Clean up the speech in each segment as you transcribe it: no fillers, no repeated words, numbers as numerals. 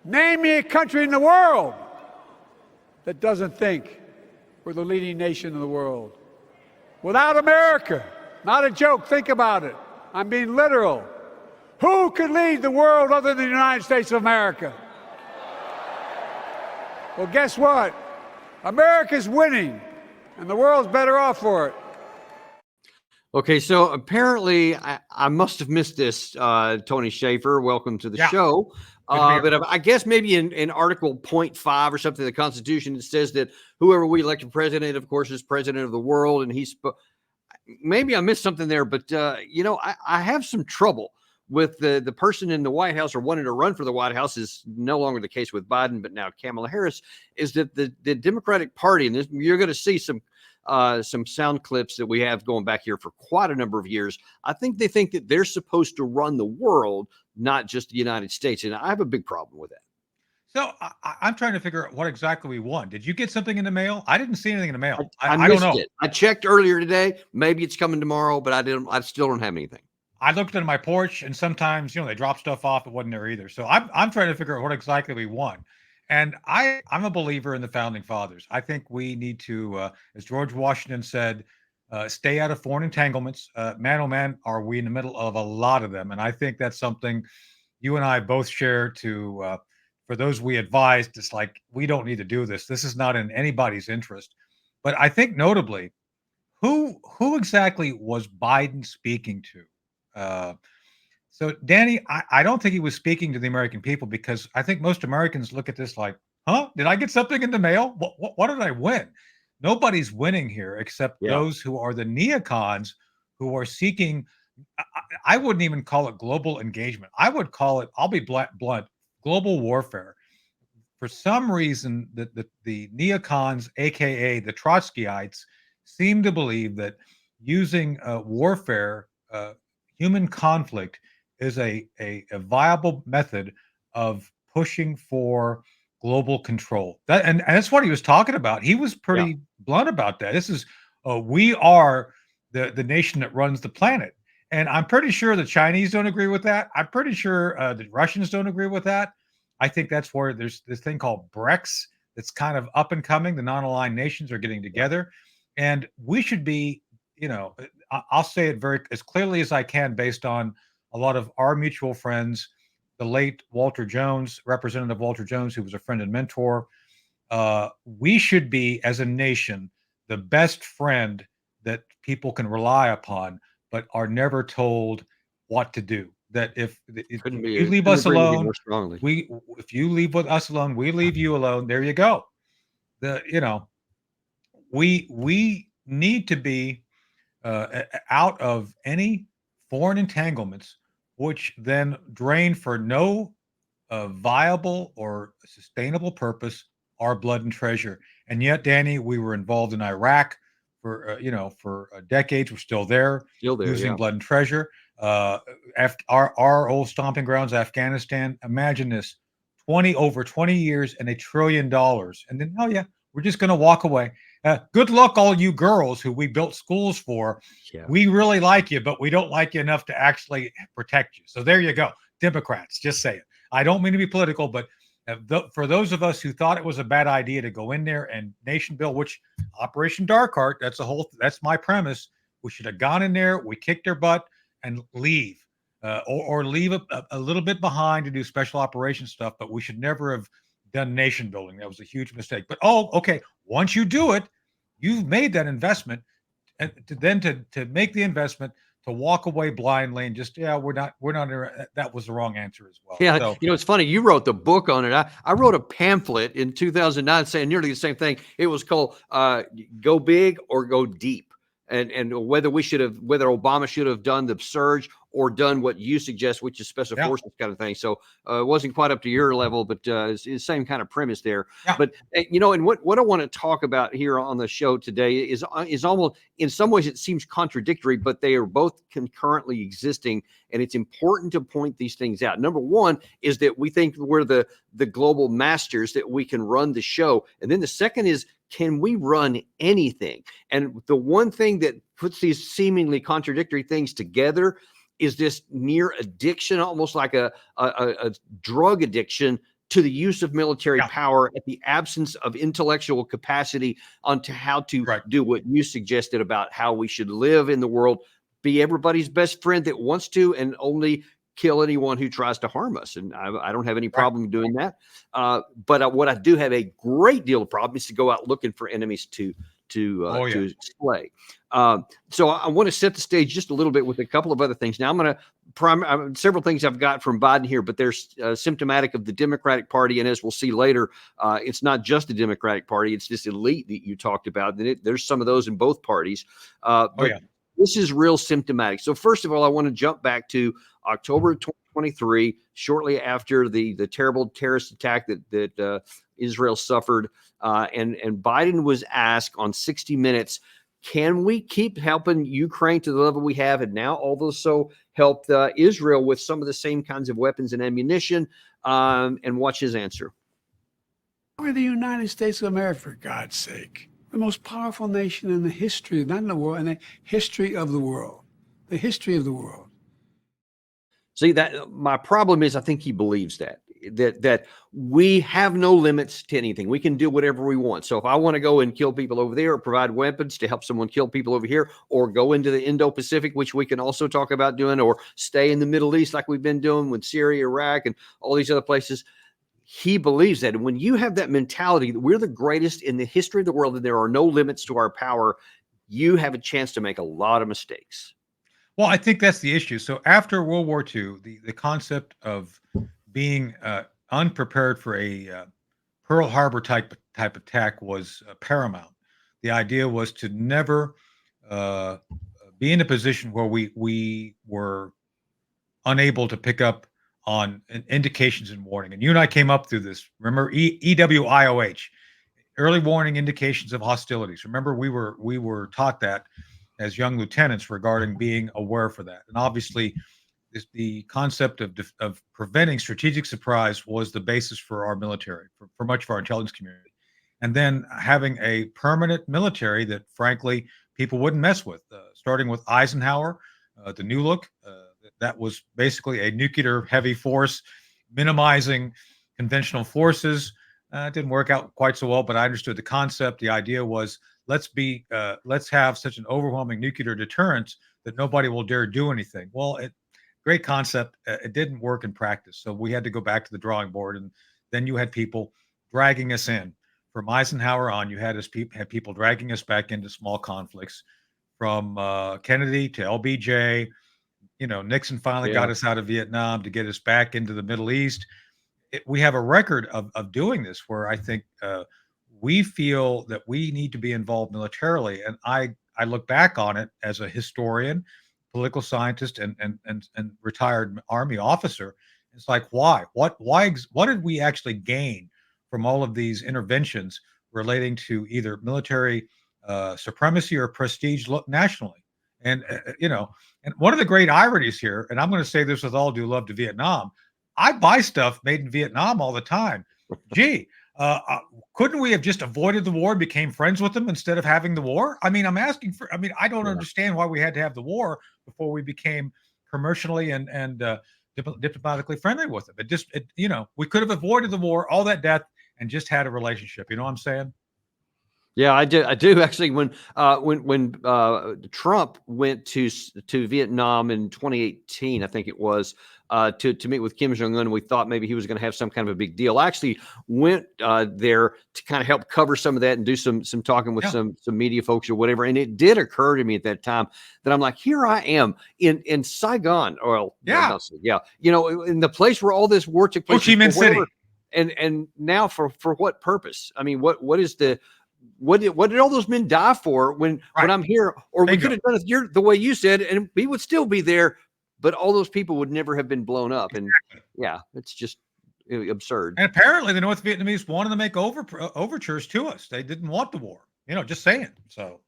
Name me a country in the world that doesn't think we're the leading nation in the world. Without America, not a joke, think about it. I'm being literal. Who could lead the world other than the United States of America? Well, guess what? America's winning, and the world's better off for it. Okay, so apparently I must have missed this, Tony Shaffer. Welcome to the show. But I guess maybe in Article 0.5 or something of the Constitution, it says that whoever we elect president, of course, is president of the world. And maybe I missed something there, but, I have some trouble with the person in the White House or wanting to run for the White House is no longer the case with Biden, but now Kamala Harris, is that the Democratic Party, and you're going to see some sound clips that we have going back here for quite a number of years. I think they think that they're supposed to run the world, not just the United States. And I have a big problem with that. So I'm trying to figure out what exactly we want. Did you get something in the mail? I didn't see anything in the mail. I don't know. I checked earlier today. Maybe it's coming tomorrow, but I still don't have anything. I looked at my porch, and sometimes, they drop stuff off. It wasn't there either. So I'm trying to figure out what exactly we want. And I'm a believer in the founding fathers. I think we need to, as George Washington said, stay out of foreign entanglements. Man, oh man, are we in the middle of a lot of them. And I think that's something you and I both share to, for those we advised, it's like, we don't need to do this. This is not in anybody's interest. But I think notably, who exactly was Biden speaking to? So, Danny, I don't think he was speaking to the American people, because I think most Americans look at this like, huh? Did I get something in the mail? What did I win? Nobody's winning here except those who are the neocons who are seeking, I wouldn't even call it global engagement. I would call it, I'll be blunt, global warfare. For some reason, the neocons, aka the Trotskyites, seem to believe that using warfare, human conflict, is a viable method of pushing for global control. And that's what he was talking about. He was pretty blunt about that. This is, we are the nation that runs the planet. And I'm pretty sure the Chinese don't agree with that. I'm pretty sure the Russians don't agree with that. I think that's where there's this thing called BRICS that's kind of up and coming. The non-aligned nations are getting together. And we should be, I'll say it as clearly as I can based on a lot of our mutual friends, the late Walter Jones, Representative Walter Jones, who was a friend and mentor. We should be, as a nation, the best friend that people can rely upon, but are never told what to do. That if you leave us alone, if you leave with us alone, we leave you alone. There you go. We need to be out of any foreign entanglements, which then drain for no viable or sustainable purpose our blood and treasure. And yet, Danny, we were involved in Iraq for decades. We're still there using blood and treasure. Our old stomping grounds, Afghanistan. Imagine this: over 20 years and $1 trillion, and then we're just going to walk away. Good luck, all you girls who we built schools for. Yeah. We really like you, but we don't like you enough to actually protect you. So there you go. Democrats, just say it. I don't mean to be political, but for those of us who thought it was a bad idea to go in there and nation build, which Operation Dark Heart, that's my premise. We should have gone in there, we kicked their butt, and leave, or leave a little bit behind to do special operations stuff. But we should never have done nation building. That was a huge mistake. But okay, once you do it, you've made that investment, and to make the investment, to walk away blindly and just we're not that was the wrong answer as well. Yeah, so, it's funny, you wrote the book on it. I wrote a pamphlet in 2009 saying nearly the same thing. It was called "Go Big or Go Deep." And whether Obama should have done the surge or done what you suggest, which is special forces kind of thing. So it wasn't quite up to your level, but it's the same kind of premise there. Yeah. But, and what I want to talk about here on the show today is almost, in some ways, it seems contradictory, but they are both concurrently existing. And it's important to point these things out. Number one is that we think we're the global masters, that we can run the show. And then the second is, can we run anything? And the one thing that puts these seemingly contradictory things together is this near addiction, almost like a drug addiction to the use of military Yeah. power at the absence of intellectual capacity onto how to Right. do what you suggested about how we should live in the world, be everybody's best friend that wants to, and only kill anyone who tries to harm us. And I don't have any Right. problem doing that. But what I do have a great deal of problem is to go out looking for enemies to Oh, yeah. slay. So I want to set the stage just a little bit with a couple of other things. Now I'm going to several things I've got from Biden here, but they're symptomatic of the Democratic Party. And as we'll see later, it's not just the Democratic Party. It's this elite that you talked about. There's some of those in both parties. But Oh, yeah. this is real symptomatic. So first of all, I want to jump back to October 2023, shortly after the terrible terrorist attack that Israel suffered. And Biden was asked on 60 Minutes, can we keep helping Ukraine to the level we have, and now also help Israel with some of the same kinds of weapons and ammunition? And watch his answer. We're the United States of America, for God's sake. The most powerful nation in the history, not in the world, in the history of the world. The history of the world. See, that my problem is I think he believes that we have no limits to anything. We can do whatever we want. So if I want to go and kill people over there, or provide weapons to help someone kill people over here, or go into the Indo-Pacific, which we can also talk about doing, or stay in the Middle East like we've been doing with Syria, Iraq, and all these other places, he believes that. And when you have that mentality that we're the greatest in the history of the world and there are no limits to our power, you have a chance to make a lot of mistakes. Well, I think that's the issue. So after World War II, the concept of being unprepared for a Pearl Harbor type attack was paramount. The idea was to never be in a position where we were unable to pick up on indications and warning. And you and I came up through this. Remember EWIOH, early warning indications of hostilities. Remember, we were taught that as young lieutenants regarding being aware for that. And obviously, the concept of preventing strategic surprise was the basis for our military, for much of our intelligence community. And then having a permanent military that, frankly, people wouldn't mess with, starting with Eisenhower, the New Look, that was basically a nuclear heavy force, minimizing conventional forces. It didn't work out quite so well, but I understood the concept. The idea was let's have such an overwhelming nuclear deterrence that nobody will dare do anything. Well, great concept. It didn't work in practice. So we had to go back to the drawing board. And then you had people dragging us in. From Eisenhower on, you had people dragging us back into small conflicts. From Kennedy to LBJ, Nixon finally got us out of Vietnam to get us back into the Middle East. We have a record of doing this where I think we feel that we need to be involved militarily. And I look back on it as a historian, political scientist, and retired Army officer. It's like, why? What did we actually gain from all of these interventions relating to either military supremacy or prestige nationally? And and one of the great ironies here, and I'm going to say this with all due love to Vietnam, I buy stuff made in Vietnam all the time. Gee, couldn't we have just avoided the war and became friends with them instead of having the war? I mean, I don't understand why we had to have the war before we became commercially and diplomatically friendly with them. We could have avoided the war, all that death, and just had a relationship. You know what I'm saying? Yeah, I do actually. When Trump went to Vietnam in 2018, I think it was, to meet with Kim Jong Un, we thought maybe he was going to have some kind of a big deal. I actually went there to kind of help cover some of that and do some talking with some media folks or whatever. And it did occur to me at that time that I'm like, here I am in Saigon, or in the place where all this war took place, Ho Chi Minh City, and now for what purpose? I mean, what is the what did all those men die for when I'm here? Or we could have done it the way you said, and we would still be there, but all those people would never have been blown up. And it's just absurd. And apparently the North Vietnamese wanted to make overtures to us. They didn't want the war, just saying. So,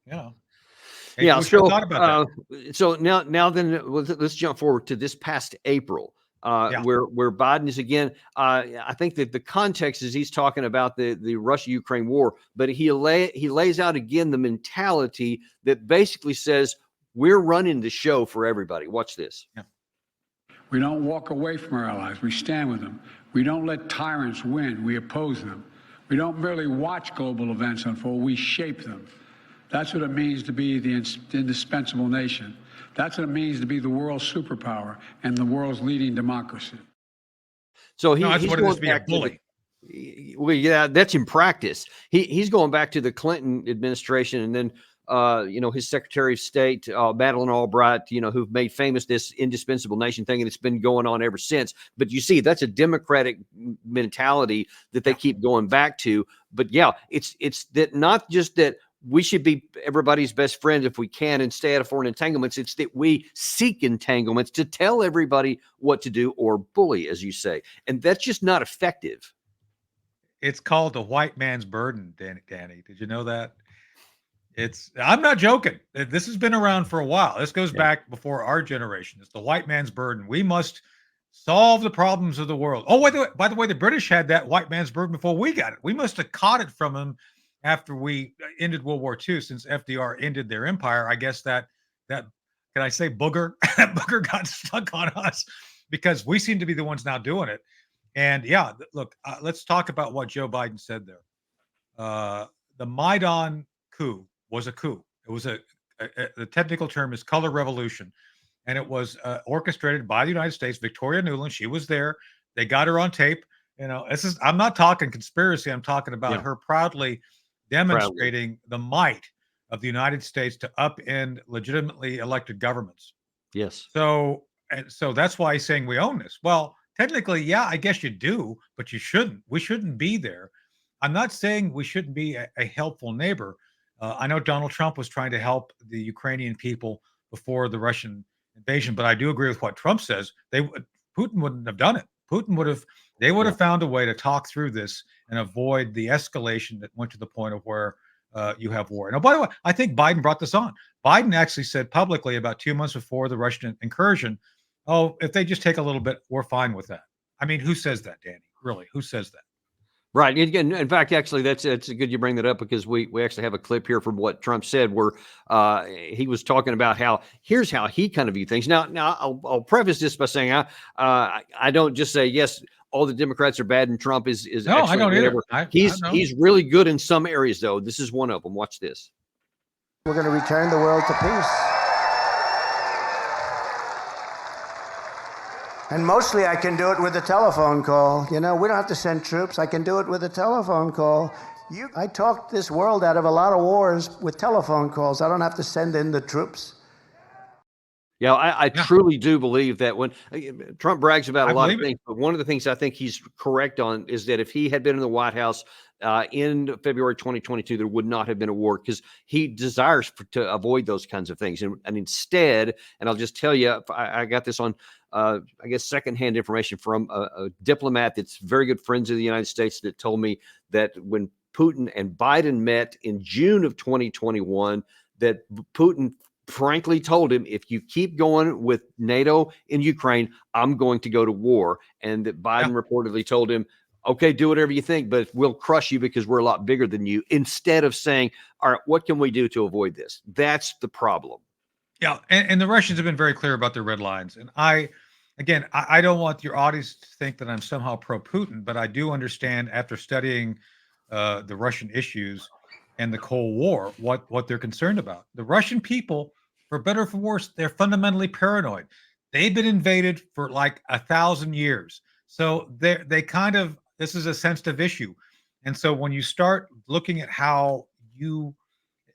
So now then let's jump forward to this past April. Where Biden is again. I think that the context is he's talking about the Russia-Ukraine war, but he lays out again the mentality that basically says we're running the show for everybody. Watch this. Yeah. We don't walk away from our allies. We stand with them. We don't let tyrants win. We oppose them. We don't merely watch global events unfold. We shape them. That's what it means to be the indispensable nation. That's what it means to be the world's superpower and the world's leading democracy. So No, that's he's what it is going to be a back to bully. well, yeah, that's in practice. He's going back to the Clinton administration, and then his Secretary of State, Madeleine Albright, who've made famous this indispensable nation thing, and it's been going on ever since. But you see, that's a Democratic mentality that they keep going back to. But yeah, it's that not just that we should be everybody's best friend if we can and stay out of foreign entanglements. It's that we seek entanglements to tell everybody what to do or bully, as you say. And that's just not effective. It's called the white man's burden, Danny. Did you know that? I'm not joking. This has been around for a while. This goes back before our generation. It's the white man's burden. We must solve the problems of the world. Oh, by the way, the British had that white man's burden before we got it. We must have caught it from them after we ended World War II, since FDR ended their empire. I guess that can I say booger? That booger got stuck on us because we seem to be the ones now doing it. And yeah, look, let's talk about what Joe Biden said there. The Maidan coup was a coup. It was the technical term is color revolution. And it was orchestrated by the United States. Victoria Nuland, she was there. They got her on tape. I'm not talking conspiracy. I'm talking about her proudly demonstrating the might of the United States to upend legitimately elected governments. Yes. So that's why he's saying we own this. Well, technically, yeah, I guess you do, but you shouldn't. We shouldn't be there. I'm not saying we shouldn't be a helpful neighbor. I know Donald Trump was trying to help the Ukrainian people before the Russian invasion, but I do agree with what Trump says. Putin wouldn't have done it. They would have found a way to talk through this and avoid the escalation that went to the point of where you have war. Now, by the way, I think Biden brought this on. Biden actually said publicly about 2 months before the Russian incursion, "Oh, if they just take a little bit, we're fine with that." I mean, who says that, Danny? Really, who says that? Right. In fact, actually, that's good you bring that up, because we actually have a clip here from what Trump said, where he was talking about here's how he kind of view things. Now I'll preface this by saying I don't just say yes, all the Democrats are bad and Trump is No, I don't whatever. either. He's really good in some areas, though. This is one of them. Watch this. We're going to return the world to peace. And mostly I can do it with a telephone call. We don't have to send troops. I can do it with a telephone call. I talked this world out of a lot of wars with telephone calls. I don't have to send in the troops. Yeah, I truly do believe that when Trump brags about a lot of things, but one of the things I think he's correct on is that if he had been in the White House in February 2022, there would not have been a war, because he desires to avoid those kinds of things. And instead, and I'll just tell you, I got this on, I guess, secondhand information from a diplomat that's very good friends of the United States, that told me that when Putin and Biden met in June of 2021, that Putin frankly told him, if you keep going with NATO in Ukraine, I'm going to go to war. And that Biden reportedly told him, okay, do whatever you think, but we'll crush you because we're a lot bigger than you, instead of saying, all right, what can we do to avoid this? That's the problem. Yeah. And the Russians have been very clear about their red lines. And I don't want your audience to think that I'm somehow pro-Putin, but I do understand, after studying the Russian issues and the Cold War, what they're concerned about. The Russian people, for better or for worse, they're fundamentally paranoid. They've been invaded for like 1,000 years. So they kind of, this is a sensitive issue. And so when you start looking at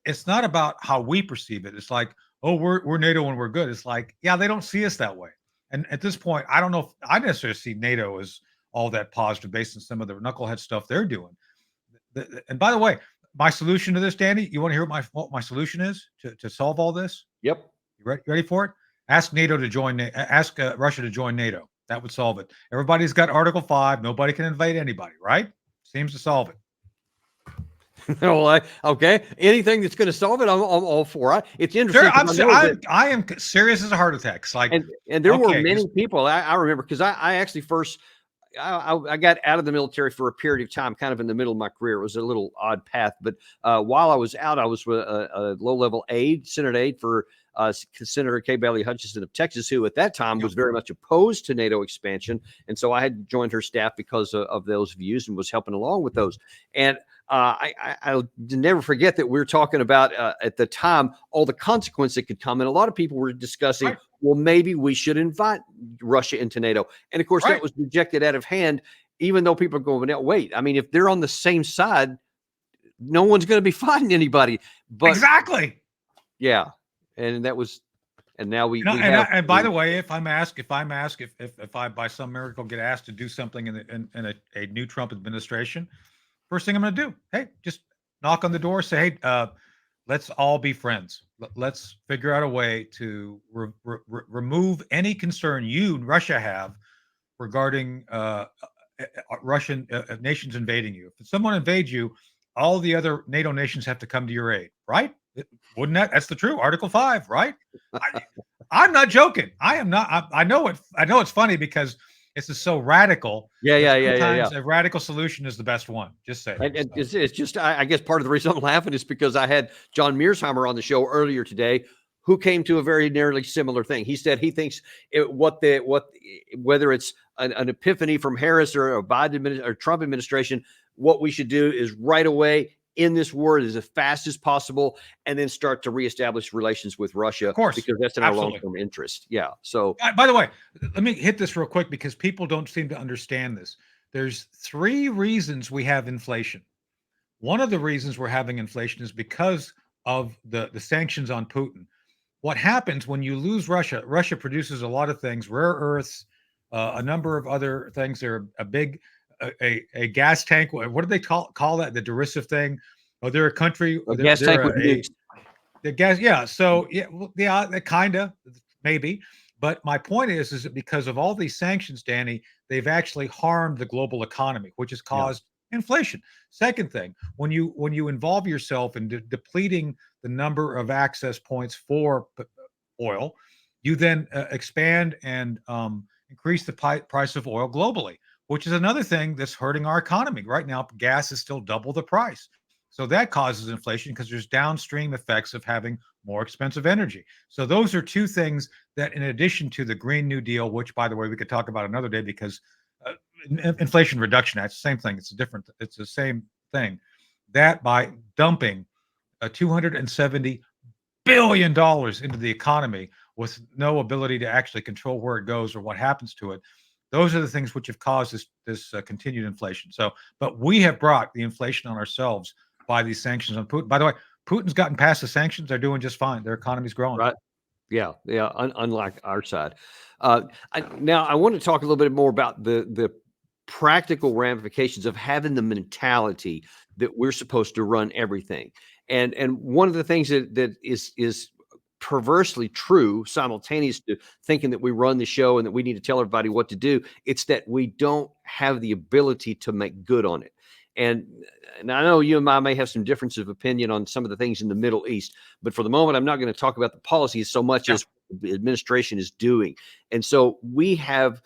it's not about how we perceive it. It's like, oh, we're NATO and we're good. It's like, yeah, they don't see us that way. And at this point, I don't know if I necessarily see NATO as all that positive based on some of the knucklehead stuff they're doing. And by the way, my solution to this, Danny, you want to hear what my solution is to solve all this? Yep. You ready for it? Ask NATO to join. Ask Russia to join NATO. That would solve it. Everybody's got Article 5. Nobody can invade anybody, right? Seems to solve it. Well, okay. Anything that's going to solve it, I'm all for. It's interesting. Sure, I am serious as a heart attack. It's like, and there were many people I remember, because I actually first. I got out of the military for a period of time, kind of in the middle of my career. It was a little odd path, but while I was out, I was a low-level aide, Senate aide for Senator Kay Bailey Hutchinson of Texas, who at that time was very much opposed to NATO expansion. And so I had joined her staff because of those views and was helping along with those. And I'll never forget that we were talking about at the time all the consequences that could come. And a lot of people were discussing, well, maybe we should invite Russia into NATO. And of course, that was rejected out of hand, even though people are going, no, wait, I mean, if they're on the same side, no one's going to be fighting anybody. But exactly. Yeah. And that was, and now we, and by the way, if I by some miracle get asked to do something in a new Trump administration, first thing I'm going to do, hey, just knock on the door, say, hey, let's all be friends. Let's figure out a way to remove any concern Russia have regarding Russian nations invading you. If someone invades you, all the other NATO nations have to come to your aid, right? Wouldn't that's the true Article 5, right? I'm not joking. I am not. I know it's funny because it's just so radical. Yeah. A radical solution is the best one. Just say. And it's just, I guess part of the reason I'm laughing is because I had John Mearsheimer on the show earlier today, who came to a very nearly similar thing. He said he thinks whether it's an epiphany from Harris or a Biden or Trump administration, what we should do is right away in this war as fast as possible, and then start to reestablish relations with Russia. Of course, because that's in our long-term interest. Yeah. So, by the way, let me hit this real quick because people don't seem to understand this. There's 3 reasons we have inflation. One of the reasons we're having inflation is because of the sanctions on Putin. What happens when you lose Russia? Russia produces a lot of things, rare earths, a number of other things. They're a big a gas tank. What do they call that? The derisive thing? Oh, they're a country. A gas tank with the gas. Yeah. So yeah, kind of maybe. But my point is that because of all these sanctions, Danny, they've actually harmed the global economy, which has caused inflation. Second thing, when you involve yourself in depleting the number of access points for oil, you then expand and increase the price of oil globally, which is another thing that's hurting our economy. Right now, gas is still double the price. So that causes inflation because there's downstream effects of having more expensive energy. So those are 2 things that, in addition to the Green New Deal, which, by the way, we could talk about another day because Inflation Reduction Act, same thing. It's the same thing. That by dumping $270 billion into the economy with no ability to actually control where it goes or what happens to it, those are the things which have caused this continued inflation. So, but we have brought the inflation on ourselves by these sanctions on Putin. By the way, Putin's gotten past the sanctions. They're doing just fine. Their economy's growing. Right. Yeah. Unlike our side. Now, I want to talk a little bit more about the practical ramifications of having the mentality that we're supposed to run everything. And one of the things that is perversely true, simultaneous to thinking that we run the show and that we need to tell everybody what to do, it's that we don't have the ability to make good on it. And I know you and I may have some difference of opinion on some of the things in the Middle East, but for the moment, I'm not going to talk about the policies so much as the administration is doing. And so we have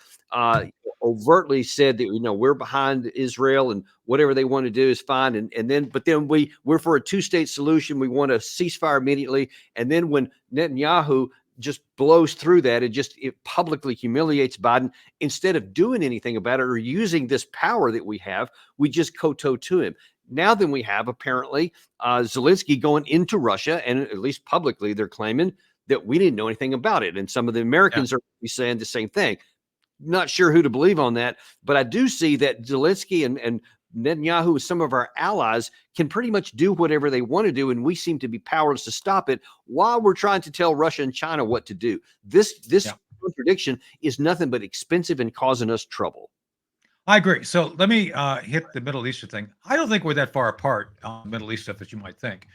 overtly said that, we're behind Israel and whatever they want to do is fine. But then we're for a 2-state solution. We want a ceasefire immediately. And then when Netanyahu just blows through that, it publicly humiliates Biden. Instead of doing anything about it or using this power that we have, we just kowtow to him. Now then we have apparently Zelensky going into Russia, and at least publicly they're claiming that we didn't know anything about it. And some of the Americans are saying the same thing. Not sure who to believe on that, but I do see that Zelensky and Netanyahu, some of our allies, can pretty much do whatever they want to do, and we seem to be powerless to stop it while we're trying to tell Russia and China what to do. This contradiction is nothing but expensive and causing us trouble. I agree. So let me hit the Middle Eastern thing. I don't think we're that far apart on Middle East stuff as you might think.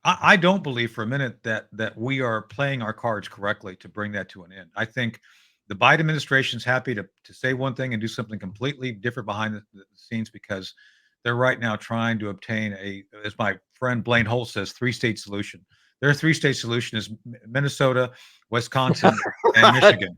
I don't believe for a minute that we are playing our cards correctly to bring that to an end. I think the Biden administration is happy to say one thing and do something completely different behind the scenes because they're right now trying to obtain as my friend Blaine Holt says, 3-state solution. Their 3-state solution is Minnesota, Wisconsin, and Michigan.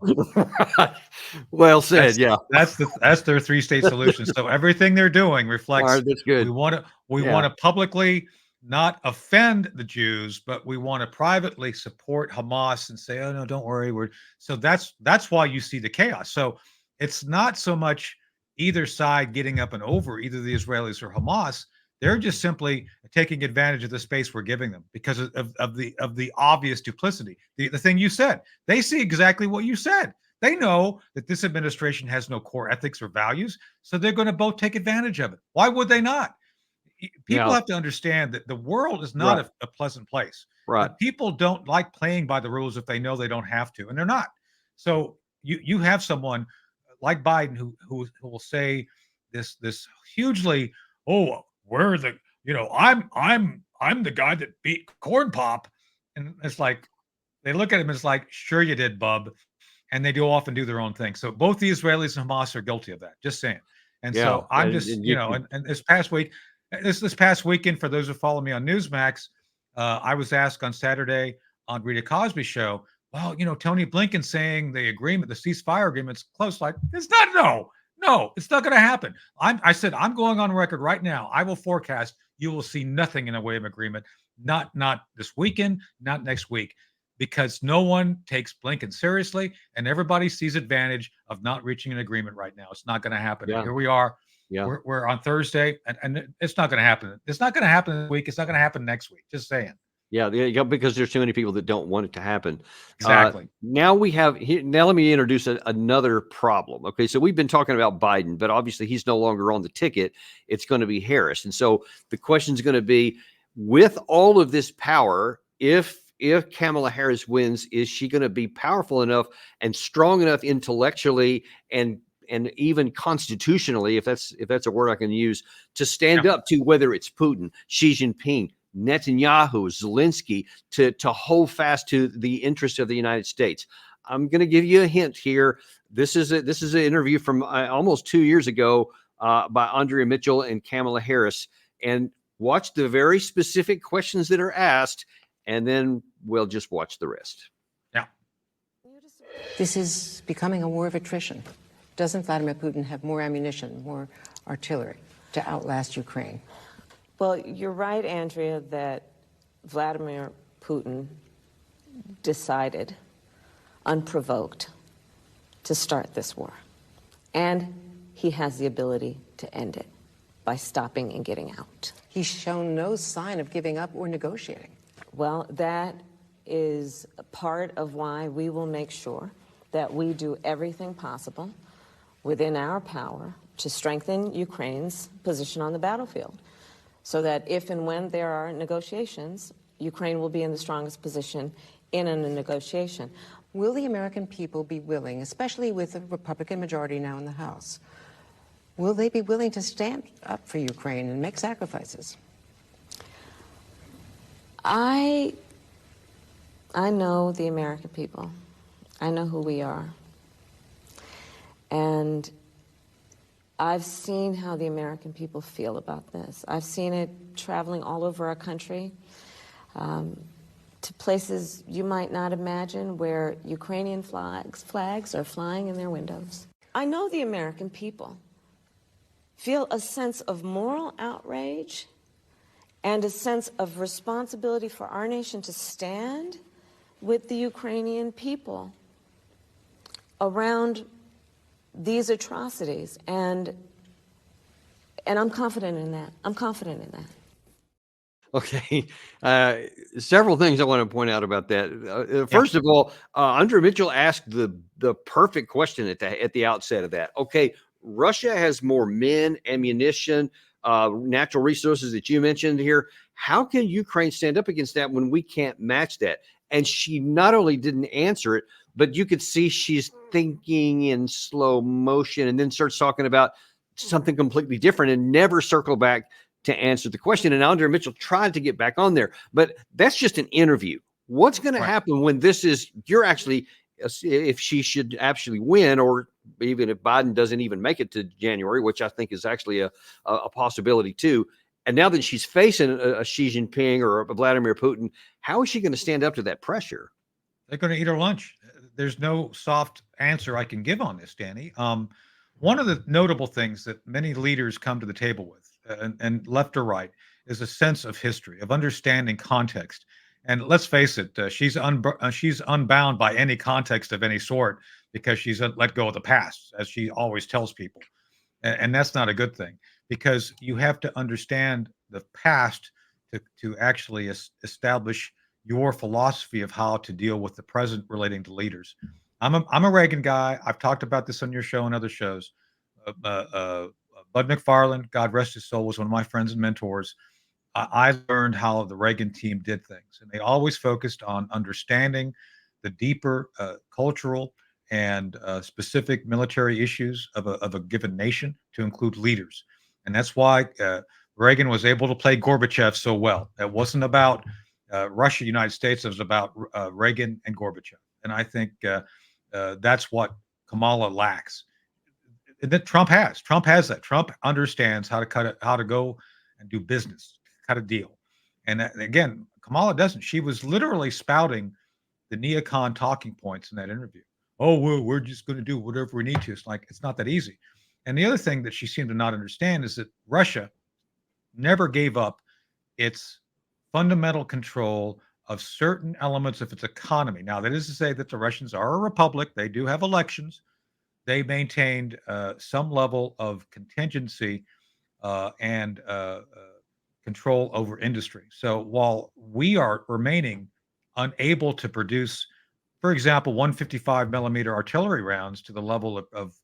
Well said. That's their 3-state solution. So everything they're doing reflects. All right, that's good. We want to publicly not offend the Jews, but we want to privately support Hamas and say, "Oh no, don't worry, we're." So that's why you see the chaos. So it's not so much either side getting up and over either the Israelis or Hamas. They're just simply taking advantage of the space we're giving them because of the obvious duplicity. The thing you said, they see exactly what you said. They know that this administration has no core ethics or values, so they're going to both take advantage of it. Why would they not? People Now, have to understand that the world is not right, a pleasant place, right. but people don't like playing by the rules if they know they don't have to, and they're not. So you have someone like Biden who will say this hugely, oh, we're the I'm the guy that beat Corn Pop, and it's like they look at him and it's like, sure you did, bub, and they do often do their own thing. So both the Israelis and Hamas are guilty of that. Just saying. And Yeah, so I'm just, and you and this past week, this past weekend, for those who follow me on Newsmax, I was asked on Saturday on Rita Cosby's show, well, Tony Blinken saying the agreement, the ceasefire agreement's close. Like, it's not, no, it's not going to happen. I said, I'm going on record right now. I will forecast you will see nothing in the way of agreement. Not this weekend, not next week, because no one takes Blinken seriously, and everybody sees advantage of not reaching an agreement right now. It's not going to happen. And yeah, here we are. yeah. We're on Thursday, and it's not going to happen. It's not going to happen this week. It's not going to happen next week. Just saying. Yeah, because there's too many people that don't want it to happen. Exactly. Now we have here. Now let me introduce another problem. Okay, so we've been talking about Biden, but obviously he's no longer on the ticket. It's going to be Harris, and so the question is going to be, with all of this power, if Kamala Harris wins, is she going to be powerful enough and strong enough intellectually and even constitutionally, if that's a word I can use, to stand up to whether it's Putin, Xi Jinping, Netanyahu, Zelensky, to hold fast to the interest of the United States? I'm going to give you a hint here. This is an interview from almost 2 years ago by Andrea Mitchell and Kamala Harris, and watch the very specific questions that are asked, and then we'll just watch the rest. Yeah. This is becoming a war of attrition. Doesn't Vladimir Putin have more ammunition, more artillery to outlast Ukraine? Well, you're right, Andrea, that Vladimir Putin decided, unprovoked, to start this war. And he has the ability to end it by stopping and getting out. He's shown no sign of giving up or negotiating. Well, that is a part of why we will make sure that we do everything possible within our power to strengthen Ukraine's position on the battlefield, so that if and when there are negotiations, Ukraine will be in the strongest position in a negotiation. Will the American people be willing, especially with the Republican majority now in the House, will they be willing to stand up for Ukraine and make sacrifices? I know the American people. I know who we are. And I've seen how the American people feel about this. I've seen it traveling all over our country, to places you might not imagine, where Ukrainian flags are flying in their windows. I know the American people feel a sense of moral outrage and a sense of responsibility for our nation to stand with the Ukrainian people around these atrocities, and I'm confident in that. I'm confident in that. Okay, several things I want to point out about that. First of all, Andrea Mitchell asked the perfect question at the outset of that. Okay, Russia has more men, ammunition, natural resources that you mentioned here. How can Ukraine stand up against that when we can't match that? And she not only didn't answer it, but you could see she's thinking in slow motion and then starts talking about something completely different and never circle back to answer the question. And Andrea Mitchell tried to get back on there, but that's just an interview. What's going to happen when you're actually, if she should actually win, or even if Biden doesn't even make it to January, which I think is actually a possibility too. And now that she's facing a Xi Jinping or a Vladimir Putin, how is she going to stand up to that pressure? They're going to eat her lunch. There's no soft answer I can give on this, Danny. One of the notable things that many leaders come to the table with, and left or right, is a sense of history, of understanding context. And let's face it, she's unbound by any context of any sort because she's let go of the past, as she always tells people. And that's not a good thing, because you have to understand the past to actually establish your philosophy of how to deal with the present relating to leaders. I'm a Reagan guy. I've talked about this on your show and other shows. Bud McFarland, God rest his soul, was one of my friends and mentors. I learned how the Reagan team did things, and they always focused on understanding the deeper cultural and specific military issues of a given nation, to include leaders. And that's why Reagan was able to play Gorbachev so well. It wasn't about Russia, United States. It was about Reagan and Gorbachev. And I think that's what Kamala lacks. That Trump has. Trump has that. Trump understands how to cut it, how to go and do business, how to deal. And again, Kamala doesn't. She was literally spouting the neocon talking points in that interview. Oh, we're just going to do whatever we need to. It's like, it's not that easy. And the other thing that she seemed to not understand is that Russia never gave up its fundamental control of certain elements of its economy. Now, that is to say that the Russians are a republic. They do have elections. They maintained some level of contingency and control over industry. So while we are remaining unable to produce, for example, 155 millimeter artillery rounds to the level of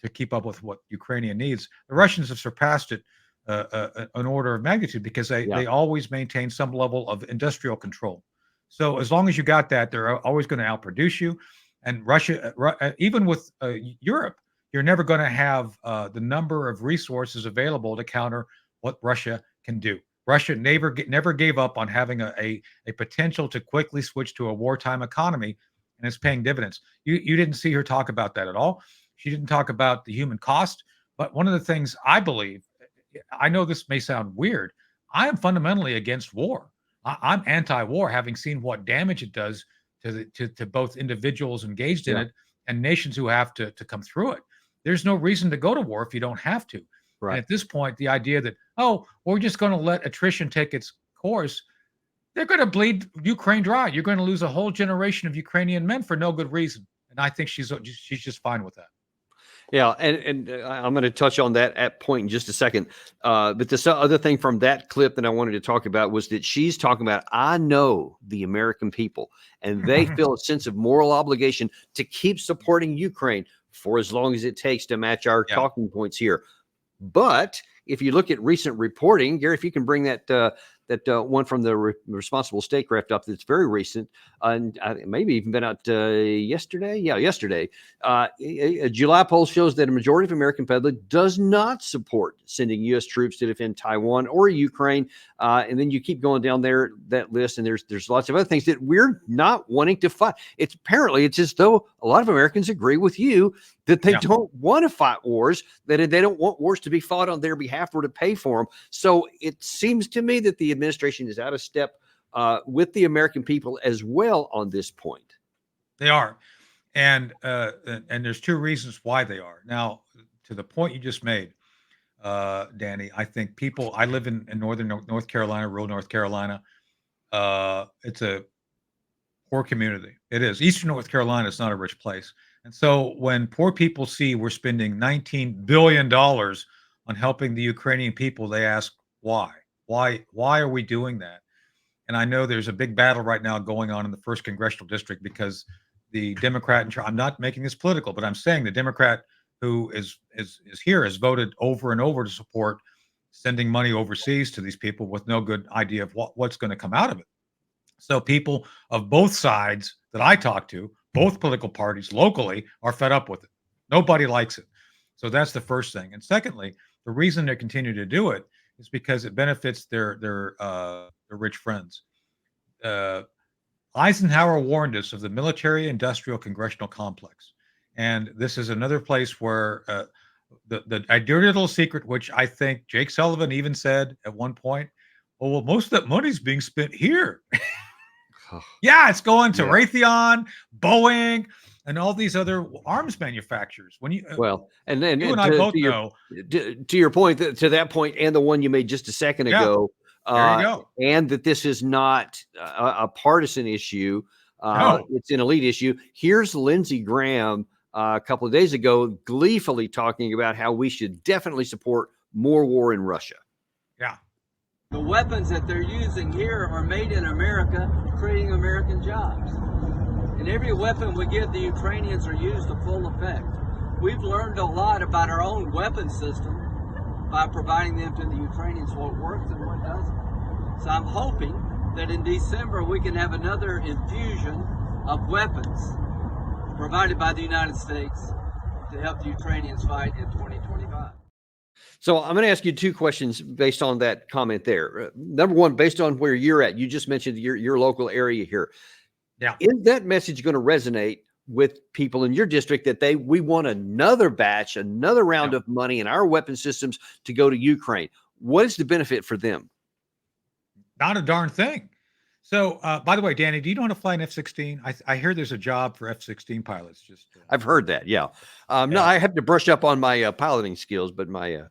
to keep up with what Ukrainian needs, the Russians have surpassed it an order of magnitude, because they always maintain some level of industrial control. So as long as you got that, they're always going to outproduce you. And Russia, even with Europe, you're never going to have the number of resources available to counter what Russia can do. Russia never gave up on having a potential to quickly switch to a wartime economy, and it's paying dividends. You didn't see her talk about that at all. She didn't talk about the human cost. But one of the things I believe, I know this may sound weird, I am fundamentally against war. I'm anti-war, having seen what damage it does to both individuals engaged in it and nations who have to come through it. There's no reason to go to war if you don't have to. Right. And at this point, the idea that, oh, we're just going to let attrition take its course, they're going to bleed Ukraine dry. You're going to lose a whole generation of Ukrainian men for no good reason. And I think she's just fine with that. Yeah, and I'm going to touch on that point in just a second. But the other thing from that clip that I wanted to talk about was that she's talking about, I know the American people, and they feel a sense of moral obligation to keep supporting Ukraine for as long as it takes to match our talking points here. But if you look at recent reporting, Gary, if you can bring that one from the Responsible Statecraft up, that's very recent, and maybe even been out yesterday. Yeah, yesterday. A July poll shows that a majority of American public does not support sending U.S. troops to defend Taiwan or Ukraine. And then you keep going down that list, and there's lots of other things that we're not wanting to fight. It's as though a lot of Americans agree with you that they don't want to fight wars, that they don't want wars to be fought on their behalf or to pay for them. So it seems to me that the administration is out of step with the American people as well on this point. They are. And there's two reasons why they are. Now, to the point you just made, Danny, I think I live in northern North Carolina, rural North Carolina. It's a poor community. It is. Eastern North Carolina is not a rich place. And so when poor people see we're spending $19 billion on helping the Ukrainian people, they ask, why? Why are we doing that? And I know there's a big battle right now going on in the 1st Congressional District, because the Democrat, I'm not making this political, but I'm saying the Democrat who is here has voted over and over to support sending money overseas to these people with no good idea of what's going to come out of it. So people of both sides that I talk to, both political parties locally, are fed up with it. Nobody likes it. So that's the first thing. And secondly, the reason they continue to do it is because it benefits their rich friends. Eisenhower warned us of the military-industrial congressional complex. And this is another place where the dirty little secret, which I think Jake Sullivan even said at one point, well, most of that money's being spent here. Yeah, it's going to Raytheon, Boeing, and all these other arms manufacturers. When you and then you and I both know, to your point, to that point, and the one you made just a second ago, There you go. and that this is not a partisan issue. No. It's an elite issue. Here's Lindsey Graham a couple of days ago gleefully talking about how we should definitely support more war in Russia. Yeah. The weapons that they're using here are made in America, creating American jobs. And every weapon we give the Ukrainians are used to full effect. We've learned a lot about our own weapon system by providing them to the Ukrainians, what works and what doesn't. So I'm hoping that in December we can have another infusion of weapons provided by the United States to help the Ukrainians fight in 2025. So I'm going to ask you two questions based on that comment there. Number one, based on where you're at, you just mentioned your local area here. Yeah. Is that message going to resonate with people in your district that we want another batch, another round of money in our weapon systems to go to Ukraine? What is the benefit for them? Not a darn thing. So, by the way, Danny, do you know how to fly an F-16? I hear there's a job for F-16 pilots. Just I've heard that. Yeah. No, I have to brush up on my piloting skills, but my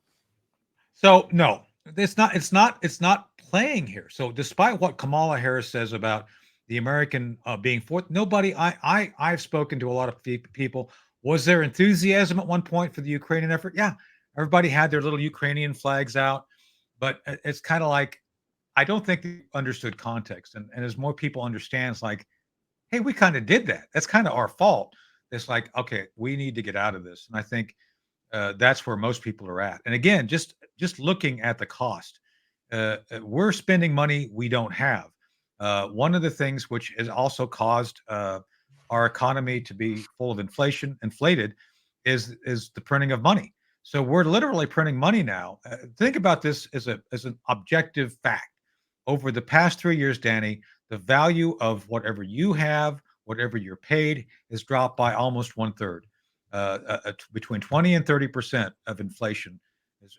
So no, it's not playing here. So despite what Kamala Harris says about the American being fourth, nobody I've spoken to a lot of people. Was there enthusiasm at one point for the Ukrainian effort? Yeah, everybody had their little Ukrainian flags out, but it's kind of like I don't think they understood context, and as more people understand, it's like, hey, we kind of did that. That's kind of our fault. It's like, okay, we need to get out of this, and I think that's where most people are at. And again, just looking at the cost, we're spending money we don't have. One of the things which has also caused our economy to be full of inflated, is the printing of money. So we're literally printing money now. Think about this as an objective fact. Over the past 3 years, Danny, the value of whatever you have, whatever you're paid, has dropped by almost 1/3. Between 20 and 30% of inflation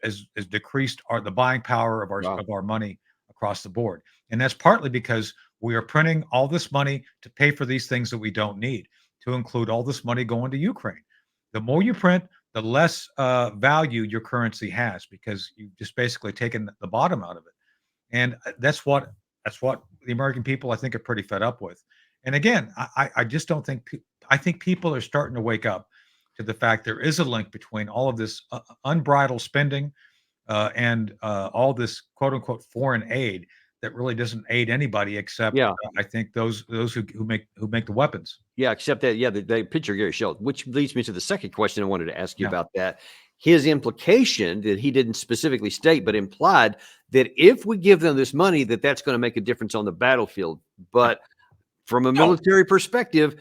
has decreased the buying power of our money across the board, and that's partly because we are printing all this money to pay for these things that we don't need, to include all this money going to Ukraine. The more you print, the less value your currency has, because you've just basically taken the bottom out of it, and that's what the American people, I think, are pretty fed up with. And again, I just don't think I think people are starting to wake up to the fact there is a link between all of this unbridled spending and all this quote unquote foreign aid that really doesn't aid anybody except I think those who make the weapons. Yeah, except that the picture Gary showed, which leads me to the second question I wanted to ask you about that. His implication that he didn't specifically state, but implied that if we give them this money, that's going to make a difference on the battlefield. But from a military perspective,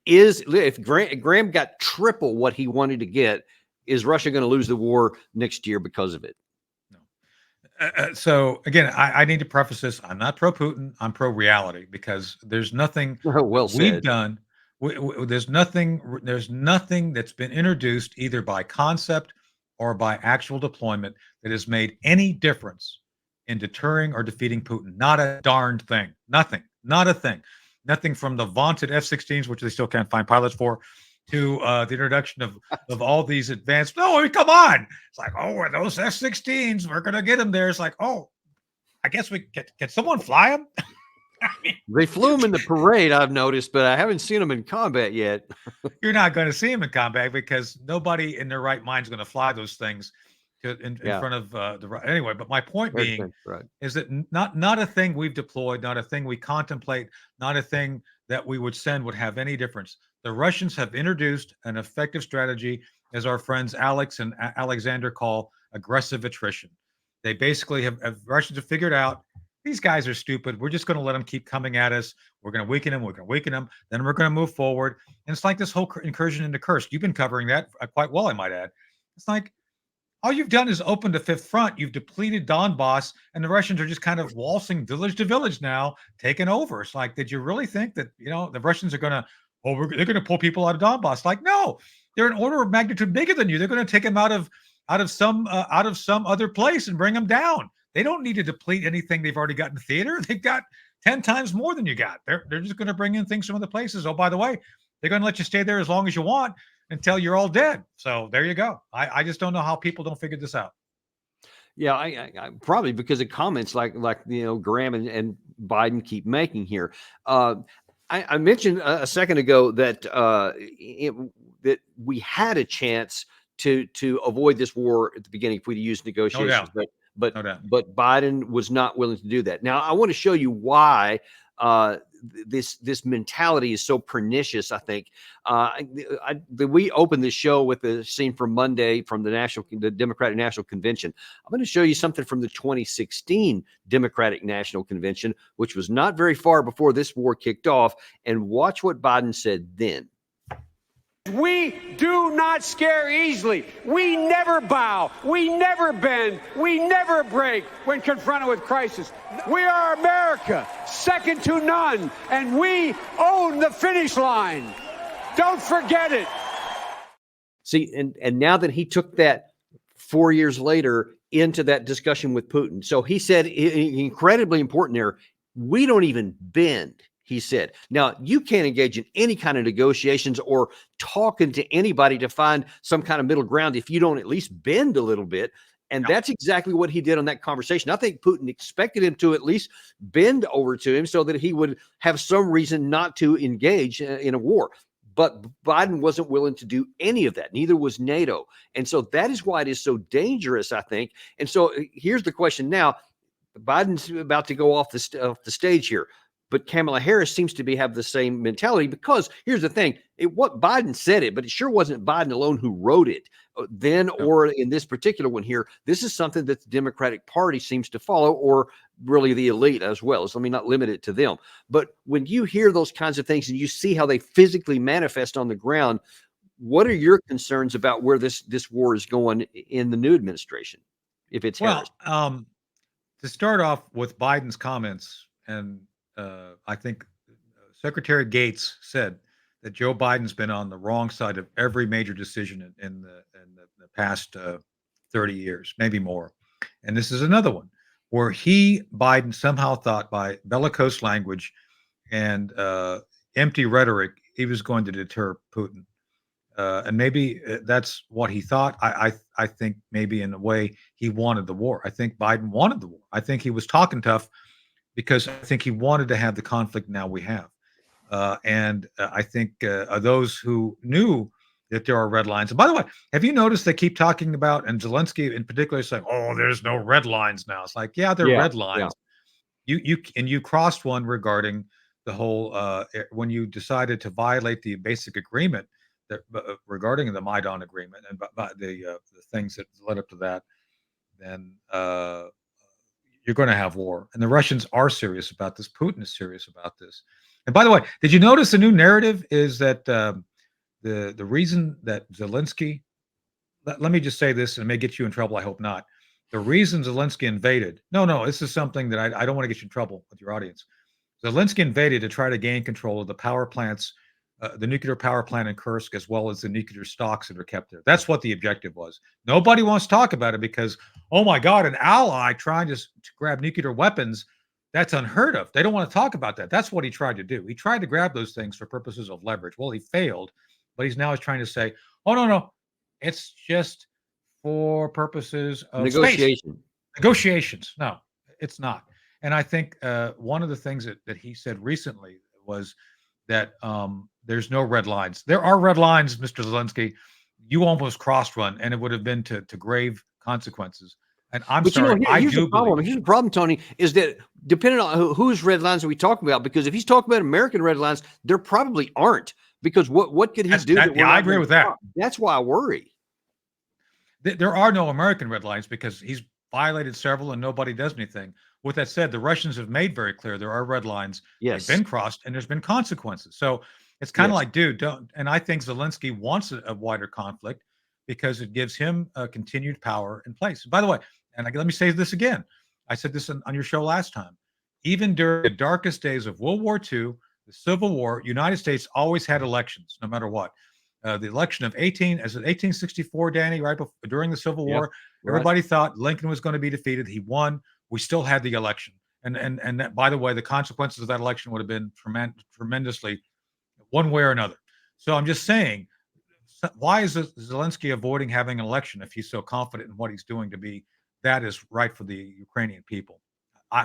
if Graham got triple what he wanted to get, is Russia going to lose the war next year because of it? No. So again, I need to preface this: I'm not pro Putin. I'm pro reality, because there's nothing we've done. There's nothing that's been introduced either by concept or by actual deployment that has made any difference in deterring or defeating Putin. Not a darned thing. Nothing. Not a thing. Nothing from the vaunted F-16s, which they still can't find pilots for, to the introduction of all these advanced. No, I mean, come on! It's like, oh, those F-16s, we're gonna get them there. It's like, oh, I guess we can someone fly them? I mean, they flew them in the parade, I've noticed, but I haven't seen them in combat yet. You're not going to see them in combat, because nobody in their right mind is going to fly those things in front of anyway. But my point being is that not a thing we've deployed, not a thing we contemplate, not a thing that we would send would have any difference. The Russians have introduced an effective strategy, as our friends Alex and Alexander call aggressive attrition. They basically Russians have figured out, these guys are stupid. We're just going to let them keep coming at us. We're going to weaken them. We're going to weaken them. Then we're going to move forward. And it's like this whole incursion into Kursk. You've been covering that quite well, I might add. It's like all you've done is open the fifth front. You've depleted Donbass, and the Russians are just kind of waltzing village to village now, taking over. It's like, did you really think that the Russians are going to? Oh, they're going to pull people out of Donbass? Like, no, they're an order of magnitude bigger than you. They're going to take them out of some other place and bring them down. They don't need to deplete anything they've already got in the theater. They've got 10 times more than you got. They're just going to bring in things from other places. Oh, by the way, they're going to let you stay there as long as you want until you're all dead. So there you go. I just don't know how people don't figure this out. Yeah, probably because of comments like Graham and Biden keep making here. I mentioned a second ago that that we had a chance to avoid this war at the beginning if we'd used negotiations, doubt. but No doubt. but Biden was not willing to do that. Now I want to show you why this mentality is so pernicious. I think we opened this show with a scene from Monday from the Democratic National Convention. I'm going to show you something from the 2016 Democratic National Convention, which was not very far before this war kicked off, and watch what Biden said then. We do not scare easily. We never bow. We never bend. We never break when confronted with crisis. We are America, second to none, and we own the finish line. Don't forget it. See, and now that he took that 4 years later into that discussion with Putin. So he said, incredibly important there, we don't even bend. He said, now you can't engage in any kind of negotiations or talking to anybody to find some kind of middle ground if you don't at least bend a little bit. And that's exactly what he did on that conversation. I think Putin expected him to at least bend over to him so that he would have some reason not to engage in a war. But Biden wasn't willing to do any of that. Neither was NATO. And so that is why it is so dangerous, I think. And so here's the question now. Biden's about to go off the stage here. But Kamala Harris seems to have the same mentality, because here's the thing. What Biden said it, but it sure wasn't Biden alone who wrote it then or in this particular one here. This is something that the Democratic Party seems to follow, or really the elite as well. So let me not limit it to them. But when you hear those kinds of things and you see how they physically manifest on the ground, what are your concerns about where this war is going in the new administration, if it's Harris? To start off with Biden's comments, and I think Secretary Gates said that Joe Biden's been on the wrong side of every major decision in the past 30 years, maybe more. And this is another one where Biden somehow thought by bellicose language and empty rhetoric, he was going to deter Putin. And maybe that's what he thought. I think maybe in a way he wanted the war. I think Biden wanted the war. I think he was talking tough because I think he wanted to have the conflict now we have. And I think those who knew that there are red lines. And by the way, have you noticed they keep talking about, and Zelensky in particular is saying, oh, there's no red lines now. It's like, yeah, there are red lines. Yeah. You crossed one regarding the whole, when you decided to violate the basic agreement that regarding the Maidan agreement and the things that led up to that, then you're going to have war. And the Russians are serious about this. Putin is serious about this. And by the way, did you notice the new narrative is that the reason that Zelensky, let me just say this, and it may get you in trouble, I hope not. The reason Zelensky invaded, no, this is something that I don't want to get you in trouble with your audience. Zelensky invaded to try to gain control of the power plants, the nuclear power plant in Kursk, as well as the nuclear stocks that are kept there. That's what the objective was. Nobody wants to talk about it because, oh my God, an ally trying to grab nuclear weapons, that's unheard of. They don't want to talk about that. That's what he tried to do. He tried to grab those things for purposes of leverage. Well, he failed, but he's trying to say, oh, no, it's just for purposes of negotiations. No, it's not. And I think one of the things that he said recently was that there's no red lines. There are red lines, Mr. Zelensky. You almost crossed one, and it would have been to grave consequences. And I'm sorry, here's the problem, Tony, is that depending on whose red lines are we talking about, because if he's talking about American red lines, there probably aren't. Because what could he do? I agree with that. That's why I worry. There are no American red lines because he's violated several and nobody does anything. With that said, the Russians have made very clear there are red lines. Yes. They've been crossed and there's been consequences. So it's kind of like, dude, don't. And I think Zelensky wants a wider conflict because it gives him a continued power in place. By the way, and let me say this again. I said this on your show last time. Even during the darkest days of World War II, the Civil War, United States always had elections, no matter what. The election of 1864, Danny, right before, during the Civil War, everybody thought Lincoln was going to be defeated. He won. We still had the election. And that, by the way, the consequences of that election would have been tremendously one way or another. So I'm just saying, why is Zelensky avoiding having an election if he's so confident in what he's doing to be that is right for the Ukrainian people.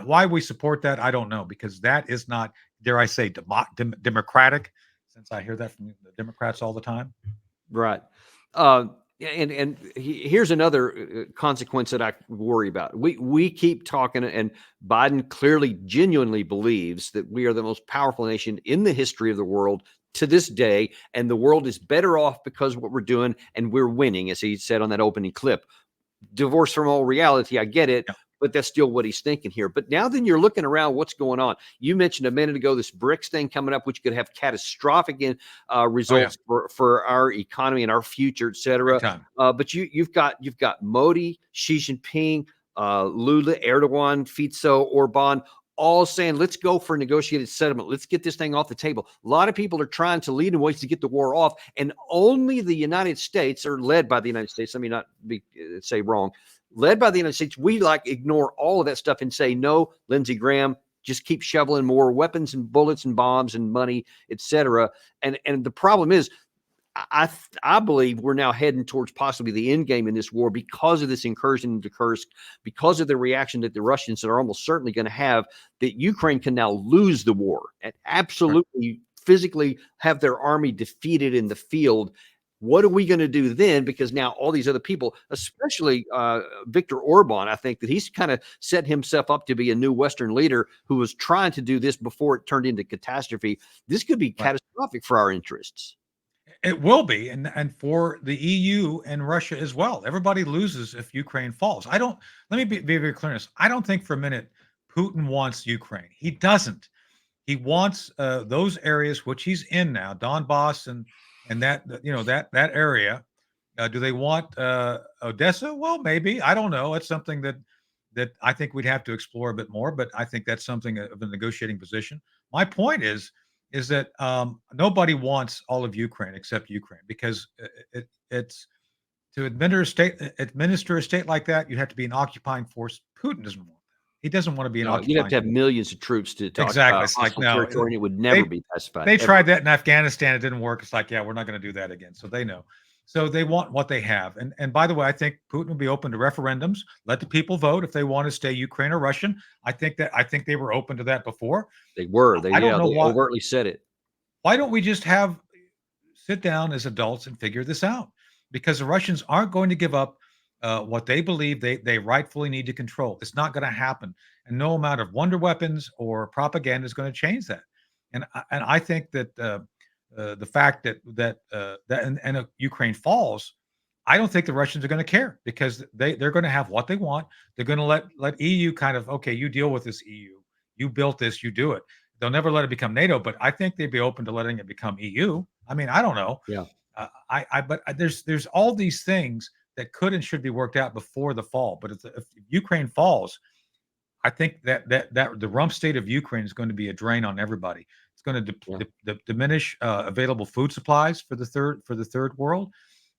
Why we support that, I don't know, because that is not, dare I say, democratic, since I hear that from the Democrats all the time. Right. Here's another consequence that I worry about. We keep talking, and Biden clearly, genuinely believes that we are the most powerful nation in the history of the world to this day, and the world is better off because of what we're doing, and we're winning, as he said on that opening clip. Divorced from all reality, I get it. Yeah. But that's still what he's thinking here. But now then you're looking around, what's going on? You mentioned a minute ago this BRICS thing coming up, which could have catastrophic results for our economy and our future, et cetera. But you've got Modi, Xi Jinping, Lula, Erdogan, Fico, Orban, all saying, let's go for a negotiated settlement. Let's get this thing off the table. A lot of people are trying to lead in ways to get the war off, and only the United States, or led by the United States, let me not say wrong, led by the United States, we ignore all of that stuff and say, no, Lindsey Graham, just keep shoveling more weapons and bullets and bombs and money, et cetera. And the problem is, I believe we're now heading towards possibly the end game in this war because of this incursion into Kursk, because of the reaction that the Russians are almost certainly going to have, that Ukraine can now lose the war and absolutely physically have their army defeated in the field. What are we going to do then? Because now all these other people, especially Viktor Orban, I think that he's kind of set himself up to be a new Western leader who was trying to do this before it turned into catastrophe. This could be catastrophic for our interests. It will be, and for the EU and Russia as well. Everybody loses if Ukraine falls. Let me be very clear on this. I don't think for a minute Putin wants Ukraine. He doesn't. He wants those areas which he's in now, Donbass and that that area. Do they want Odessa? Well, maybe. I don't know. It's something that I think we'd have to explore a bit more. But I think that's something of a negotiating position. My point is that nobody wants all of Ukraine except Ukraine, because it's to administer a state like that, you have to be an occupying force. Putin doesn't want that. He doesn't want to be an occupying. You'd have to have millions of troops to talk exactly. about It's like, no, territory, and it would never be pacified. They tried that in Afghanistan. It didn't work. It's like, yeah, we're not going to do that again. So they know. So they want what they have. And by the way, I think Putin would be open to referendums. Let the people vote if they want to stay Ukraine or Russian. I think they were open to that before. They were. They overtly said it. Why don't we just sit down as adults and figure this out? Because the Russians aren't going to give up what they believe they rightfully need to control. It's not going to happen. And no amount of wonder weapons or propaganda is going to change that. And I think that the fact that Ukraine falls, I don't think the Russians are going to care, because they're going to have what they want. They're going to let EU kind of, okay, you deal with this, EU. You built this, you do it. They'll never let it become NATO, but I think they'd be open to letting it become EU. I mean, I don't know. Yeah. But there's all these things that could and should be worked out before the fall. But if Ukraine falls, I think that the rump state of Ukraine is going to be a drain on everybody. It's going to diminish available food supplies for the third world.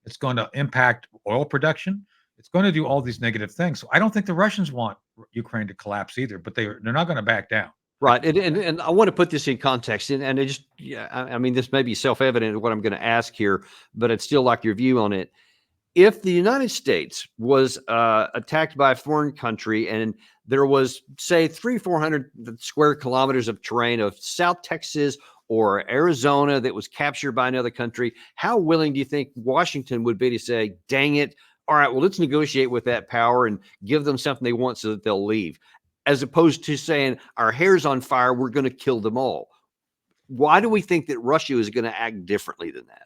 It's going to impact oil production. It's going to do all these negative things. So I don't think the Russians want Ukraine to collapse either, but they're not going to back down. Right. And I want to put this in context. And I mean, this may be self-evident what I'm going to ask here, but I'd still like your view on it. If the United States was attacked by a foreign country and there was, say, 300-400 square kilometers of terrain of South Texas or Arizona that was captured by another country, how willing do you think Washington would be to say, dang it, all right, well, let's negotiate with that power and give them something they want so that they'll leave, as opposed to saying, our hair's on fire, we're going to kill them all? Why do we think that Russia is going to act differently than that?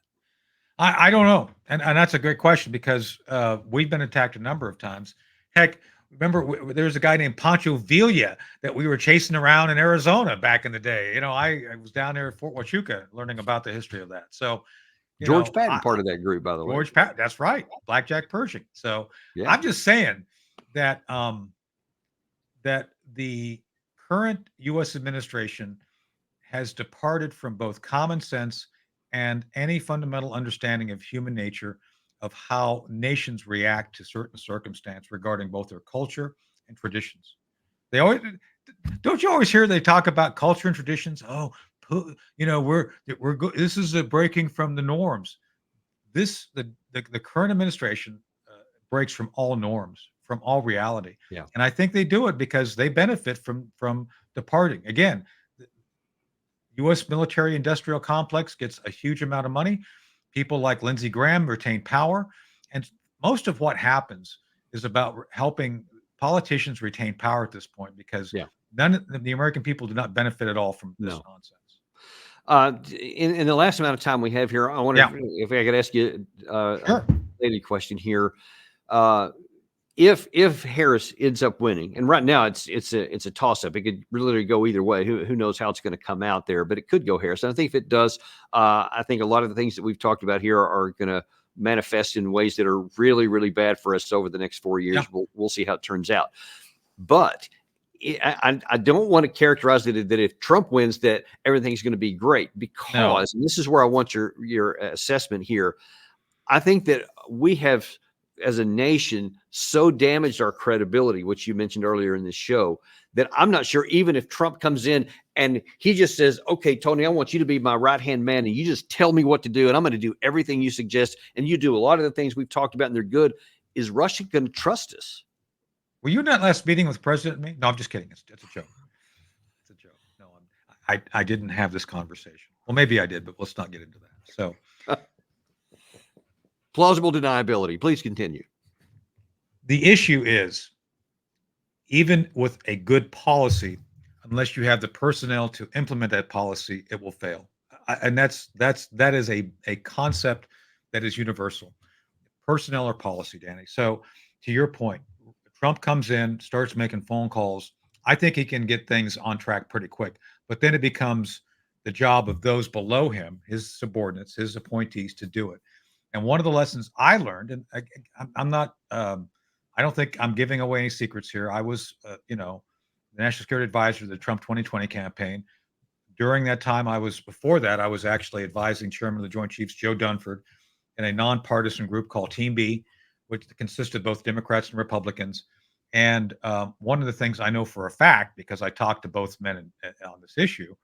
I don't know. And that's a great question, because we've been attacked a number of times. Heck, remember, there was a guy named Pancho Villa that we were chasing around in Arizona back in the day. I was down there at Fort Huachuca learning about the history of that. So George Patton, part of that group, by the way. George Patton, that's right. Blackjack Pershing. So yeah. I'm just saying that that the current U.S. administration has departed from both common sense and any fundamental understanding of human nature, of how nations react to certain circumstance regarding both their culture and traditions. Don't you always hear they talk about culture and traditions? Oh, this is a breaking from the norms. The current administration breaks from all norms from all reality. Yeah. And I think they do it because they benefit from departing. Again, the U.S. military industrial complex gets a huge amount of money. People like Lindsey Graham retain power. And most of what happens is about helping politicians retain power at this point, because Yeah. none of the American people do not benefit at all from this No. nonsense. In the last amount of time we have here, I wonder if I could ask you Sure. a related question here. If Harris ends up winning, and right now it's a toss up, it could literally go either way. Who knows how it's going to come out there, but it could go Harris. And I think if it does, I think a lot of the things that we've talked about here are going to manifest in ways that are really, really bad for us over the next 4 years. Yeah. We'll see how it turns out. But I don't want to characterize it that if Trump wins, that everything's going to be great, because, and this is where I want your assessment here. I think that we have, as a nation, so damaged our credibility, which you mentioned earlier in this show, that I'm not sure, even if Trump comes in and he just says, okay, Tony, I want you to be my right-hand man, and you just tell me what to do, and I'm going to do everything you suggest, and you do a lot of the things we've talked about, and they're good. Is Russia going to trust us? Were you in that last meeting with President May? No, I'm just kidding. It's a joke. It's a joke. No, I didn't have this conversation. Well, maybe I did, but let's not get into that. So Plausible deniability. Please continue. the issue is, even with a good policy, unless you have the personnel to implement that policy, it will fail. And that is a concept that is universal. Personnel or policy, Danny. So to your point, Trump comes in, starts making phone calls. I think he can get things on track pretty quick, but then it becomes the job of those below him, his subordinates, his appointees, to do it. And one of the lessons I learned, and I'm not, I don't think I'm giving away any secrets here. I was, the national security advisor to the Trump 2020 campaign. During that time, before that, I was actually advising Chairman of the Joint Chiefs, Joe Dunford, in a nonpartisan group called Team B, which consisted of both Democrats and Republicans. And one of the things I know for a fact, because I talked to both men on this issue,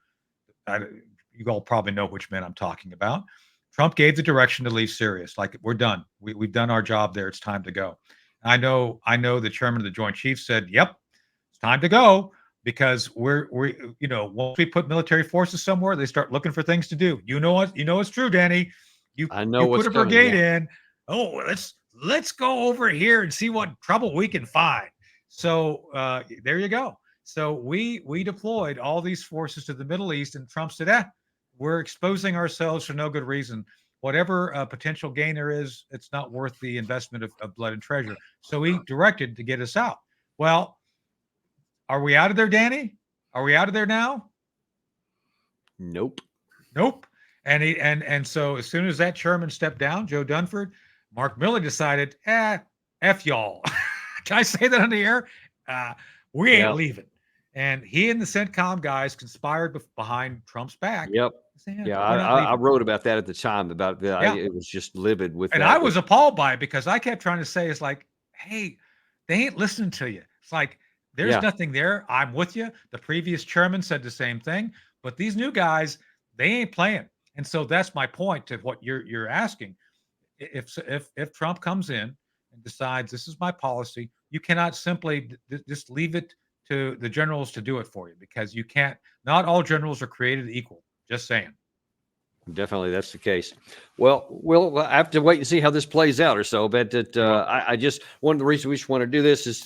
you all probably know which men I'm talking about. Trump gave the direction to leave Syria. Like, we're done. We've done our job there. It's time to go. I know the Chairman of the Joint Chiefs said, "Yep, it's time to go," because we're once we put military forces somewhere, they start looking for things to do. You know what? It's true, Danny. I know you what's put a coming, brigade yeah. in. Oh, let's go over here and see what trouble we can find. So there you go. So we deployed all these forces to the Middle East, and Trump said, we're exposing ourselves for no good reason. Whatever potential gain there is, it's not worth the investment of blood and treasure. So he directed to get us out. Well, are we out of there, Danny? Are we out of there now? Nope. And so as soon as that chairman stepped down, Joe Dunford, Mark Milley decided, F y'all. Can I say that on the air? We ain't leaving. And he and the CENTCOM guys conspired behind Trump's back. Yep. Yeah, I wrote about that at the time, about that. Yeah. It was just livid with and that. I was appalled by it, because I kept trying to say, it's like, hey, they ain't listening to you. It's like, there's nothing there. I'm with you. The previous chairman said the same thing, but these new guys, they ain't playing. And so that's my point to what you're asking. If Trump comes in and decides, this is my policy, you cannot simply just leave it to the generals to do it for you, because you can't. Not all generals are created equal. Just saying. Definitely, that's the case. Well, we'll have to wait and see how this plays out, or so. But I just, one of the reasons we just want to do this is,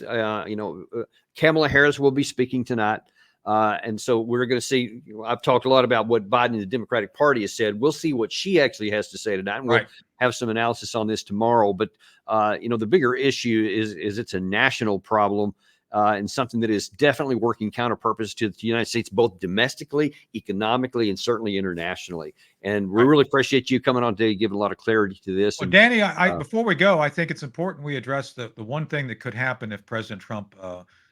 Kamala Harris will be speaking tonight. And so we're going to see, I've talked a lot about what Biden and the Democratic Party has said. We'll see what she actually has to say tonight. And we'll have some analysis on this tomorrow. But, the bigger issue is it's a national problem. And something that is definitely working counterpurpose to the United States, both domestically, economically, and certainly internationally. And we really appreciate you coming on today, giving a lot of clarity to this. Well, Danny, before we go, I think it's important we address the one thing that could happen if President Trump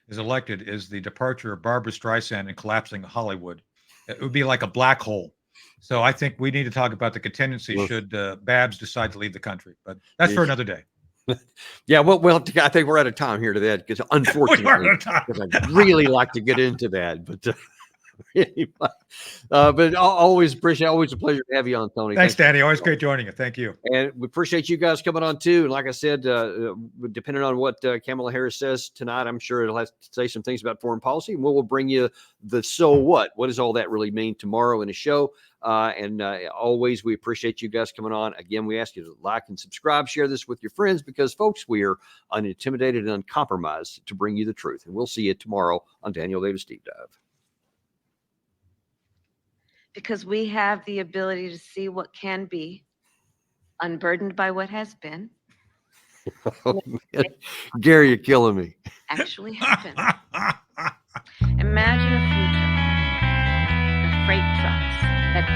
is elected, is the departure of Barbara Streisand and collapsing Hollywood. It would be like a black hole. So I think we need to talk about the contingency should Babs decide to leave the country. But that's for another day. Yeah, well, I think we're out of time here to that, because unfortunately, because I'd really like to get into that, but But always appreciate, always a pleasure to have you on, Tony. Thanks, Danny. Always great joining you. Thank you. And we appreciate you guys coming on too. And like I said, depending on what Kamala Harris says tonight, I'm sure it'll have to say some things about foreign policy. And we'll bring you the so what. What does all that really mean tomorrow in a show? Always, we appreciate you guys coming on. Again, we ask you to like and subscribe, share this with your friends, because folks, we are unintimidated and uncompromised to bring you the truth. And we'll see you tomorrow on Daniel Davis Deep Dive. Because we have the ability to see what can be, unburdened by what has been, Oh, man. Gary, you're killing me. actually happen. Imagine a future, the freight trucks that